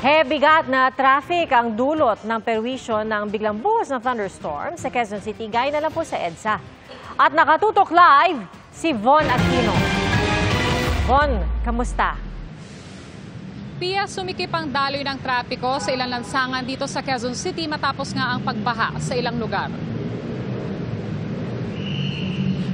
Bigat na traffic ang dulot ng perwisyo ng biglang buhos ng thunderstorm sa Quezon City, gaya na lang po sa EDSA. At nakatutok live si Von Aquino. Von, kamusta? Pia, sumikip ang daloy ng trapiko sa ilang lansangan dito sa Quezon City matapos nga ang pagbaha sa ilang lugar.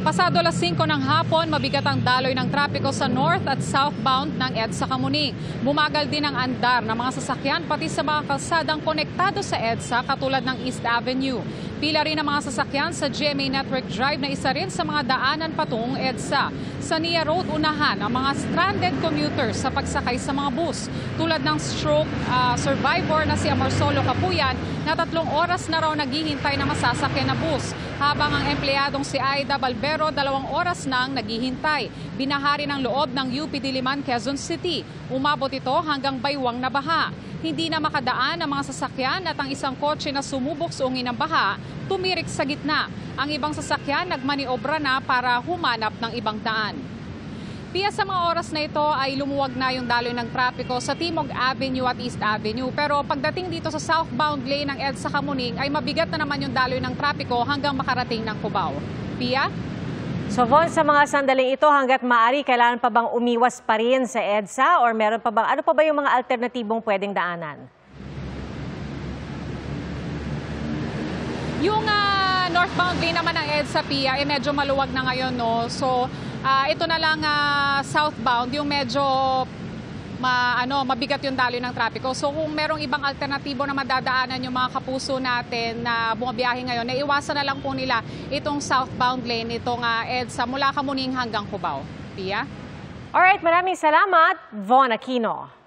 Pasado alas 5 ng hapon, mabigat ang daloy ng trapiko sa north at southbound ng EDSA Kamuning. Bumagal din ang andar ng mga sasakyan pati sa mga kalsadang konektado sa EDSA katulad ng East Avenue. Pila rin ang mga sasakyan sa GMA Network Drive na isa rin sa mga daanan patungong EDSA. Sa Nia Road, unahan ang mga stranded commuters sa pagsakay sa mga bus. Tulad ng stroke survivor na si Amorsolo Capuyan na 3 oras na raw naghihintay na masasakyan na bus. Habang ang empleyadong si Aida Balbero 2 oras nang naghihintay. Binahari ng loob ng UP Diliman, Quezon City. Umabot ito hanggang baywang na baha. Hindi na makadaan ang mga sasakyan at ang isang kotse na sumubok sa ungin ng baha, tumirik sa gitna. Ang ibang sasakyan nagmaniobra na para humanap ng ibang daan. Pia, sa mga oras na ito ay lumuwag na yung daloy ng trapiko sa Timog Avenue at East Avenue. Pero pagdating dito sa southbound lane ng EDSA Kamuning ay mabigat na naman yung daloy ng trapiko hanggang makarating ng Cubao. Pia? So Von, sa mga sandaling ito hanggat maaari, kailangan pa bang umiwas pa rin sa EDSA or meron pa bang, ano pa ba yung mga alternatibong pwedeng daanan? Yung northbound lane naman ng EDSA, Pia, medyo maluwag na ngayon, no? So, ito na lang southbound, yung medyo mabigat yung daloy ng trapiko. So, kung merong ibang alternatibo na madadaanan yung mga kapuso natin na bumabiyahe ngayon, naiwasan na lang po nila itong southbound lane, itong EDSA mula Kamuning hanggang Cubao. Pia? Alright, maraming salamat, Von Aquino.